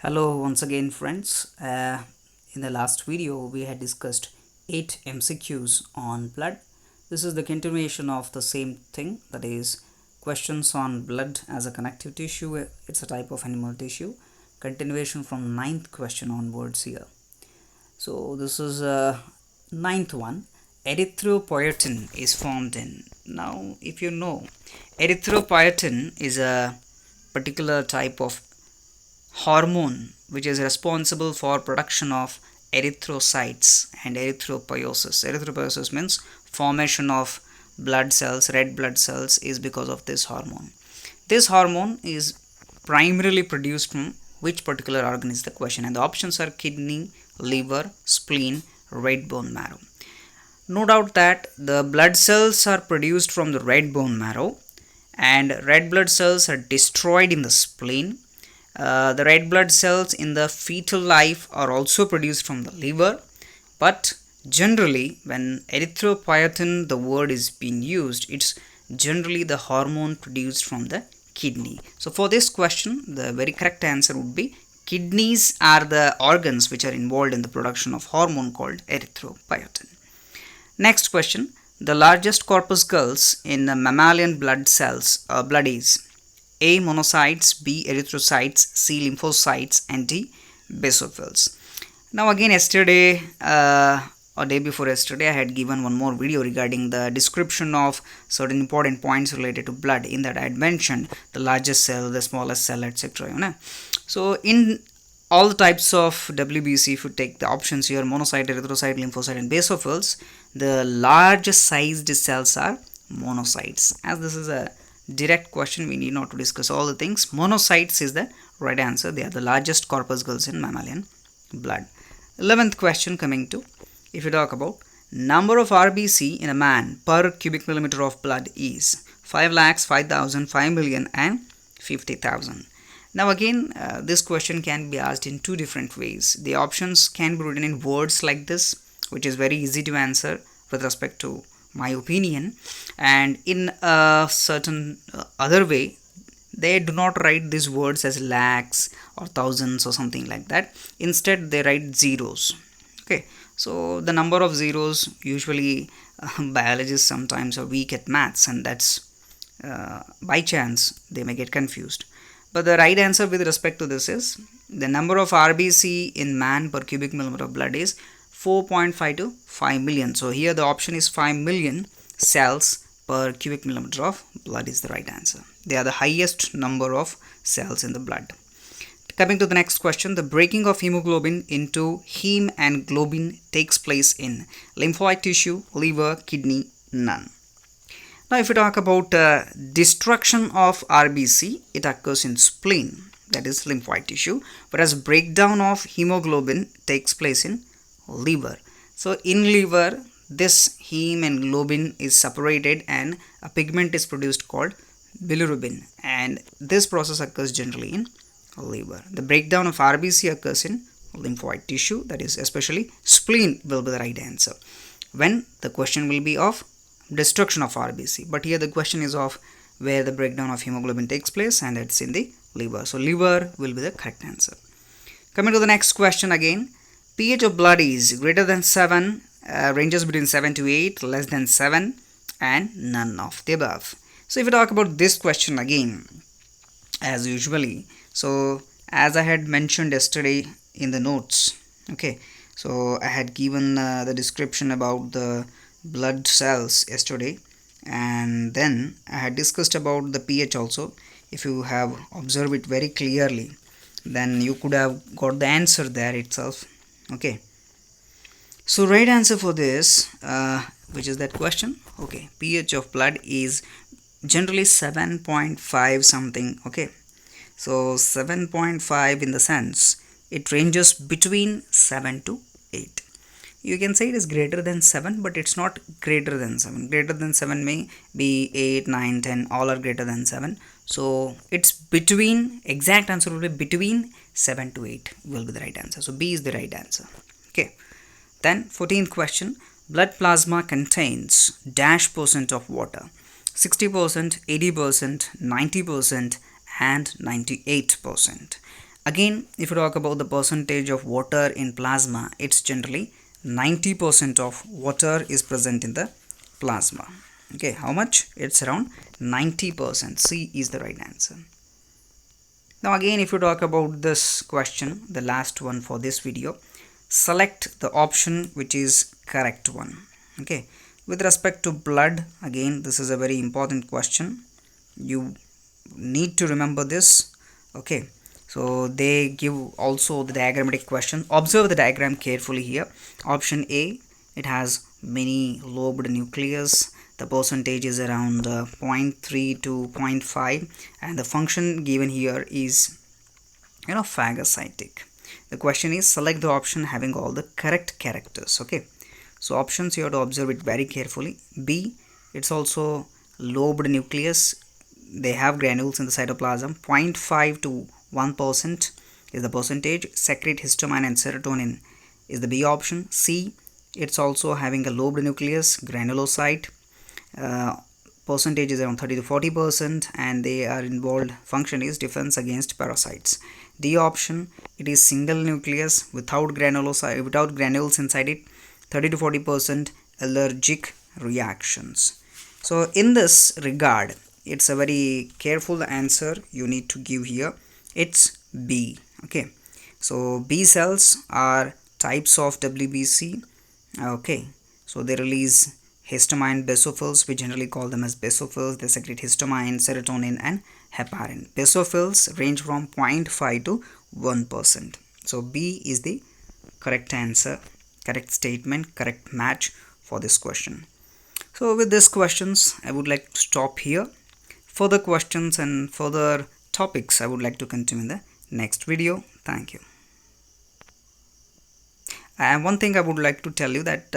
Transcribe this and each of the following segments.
Hello once again friends. In the last video we had discussed 8 MCQs on blood. This is the continuation of the same thing, that is questions on blood as a connective tissue. It's a type of animal tissue. Continuation from 9th question onwards here. So this is ninth one. Erythropoietin is formed in. Now if you know, erythropoietin is a particular type of hormone which is responsible for production of erythrocytes and erythropoiesis. Erythropoiesis means formation of blood cells, red blood cells, is because of this hormone. This hormone is primarily produced from which particular organ is the question, and the options are kidney, liver, spleen, red bone marrow. No doubt that the blood cells are produced from the red bone marrow, and red blood cells are destroyed in the spleen. The red blood cells in the fetal life are also produced from the liver, but generally when erythropoietin, the word is being used, it's generally the hormone produced from the kidney. So for this question, the very correct answer would be kidneys are the organs which are involved in the production of hormone called erythropoietin. Next question, the largest corpuscles in the mammalian blood blood is A. Monocytes, B. Erythrocytes, C. Lymphocytes, and D. Basophils. Now again, yesterday or day before yesterday, I had given one more video regarding the description of certain important points related to blood. In that I had mentioned the largest cell, the smallest cell, etc. So in all the types of WBC, if you take the options here, monocyte, erythrocyte, lymphocyte, and basophils, the largest sized cells are monocytes. As this is a direct question, we need not to discuss all the things. Monocytes is the right answer. They are the largest corpuscles in mammalian blood. 11th question coming to, if you talk about number of RBC in a man per cubic millimeter of blood is 5 lakhs, 5,000, 5 million, and 50,000. Now again, this question can be asked in two different ways. The options can be written in words like this, which is very easy to answer with respect to my opinion, and in a certain other way they do not write these words as lakhs or thousands or something like that. Instead they write zeros. Okay, so the number of zeros, usually biologists sometimes are weak at maths, and that's by chance they may get confused. But the right answer with respect to this is the number of RBC in man per cubic millimeter of blood is 4.5 to 5 million. So here the option is 5 million cells per cubic millimeter of blood is the right answer. They are the highest number of cells in the blood. Coming to the next question, the breaking of hemoglobin into heme and globin takes place in lymphoid tissue, liver, kidney, none. Now if we talk about destruction of RBC, it occurs in spleen, that is lymphoid tissue, whereas breakdown of hemoglobin takes place in liver. So in liver, this heme and globin is separated and a pigment is produced called bilirubin, and this process occurs generally in liver. The breakdown of RBC occurs in lymphoid tissue, that is especially spleen will be the right answer when the question will be of destruction of RBC, but here the question is of where the breakdown of hemoglobin takes place, and that's in the liver. So liver will be the correct answer. Coming to the next question again, pH of blood is greater than 7, ranges between 7 to 8, less than 7, and none of the above. So if you talk about this question again, as usually, so as I had mentioned yesterday in the notes, okay, so I had given the description about the blood cells yesterday, and then I had discussed about the pH also. If you have observed it very clearly, then you could have got the answer there itself. Okay, so right answer for this, which is that question, okay, pH of blood is generally 7.5 something. Okay, so 7.5 in the sense it ranges between 7 to 8. You can say it is greater than 7, but it's not greater than 7. Greater than 7 may be 8, 9, 10, all are greater than 7. So it's between, exact answer will be between 7 to 8 will be the right answer. So B is the right answer. Okay. Then 14th question, blood plasma contains dash percent of water, 60%, 80%, 90%, and 98%. Again, if you talk about the percentage of water in plasma, it's generally 90% of water is present in the plasma. Okay, how much? It's around 90%. C is the right answer. Now again, if you talk about this question, the last one for this video, select the option which is correct one. Okay, with respect to blood, again this is a very important question. You need to remember this. Okay, so they give also the diagrammatic question. Observe the diagram carefully here. Option A, it has many lobed nucleus. The percentage is around 0.3 to 0.5, and the function given here is phagocytic. The question is select the option having all the correct characters. Okay, so options you have to observe it very carefully. B, it's also lobed nucleus. They have granules in the cytoplasm. 0.5 to 1% is the percentage. Secrete histamine and serotonin is the B option. C, it's also having a lobed nucleus, granulocyte. Percentage is around 30 to 40%, and they are involved. Function is defense against parasites. D option, it is single nucleus without granulocyte, without granules inside it. 30 to 40% allergic reactions. So in this regard, it's a very careful answer you need to give here. It's B. Okay, so B cells are types of WBC. Okay, so they release histamine basophils. We generally call them as basophils. They secrete histamine, serotonin and heparin. Basophils range from 0.5 to 1%. So B is the correct answer, correct statement, correct match for this question. So with these questions, I would like to stop here. Further questions and further topics I would like to continue in the next video. Thank you. And one thing I would like to tell you that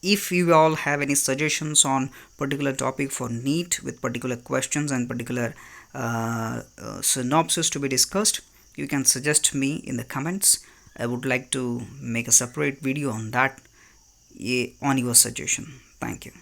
if you all have any suggestions on particular topic for NEET with particular questions and particular synopsis to be discussed, you can suggest me in the comments. I would like to make a separate video on that on your suggestion. Thank you.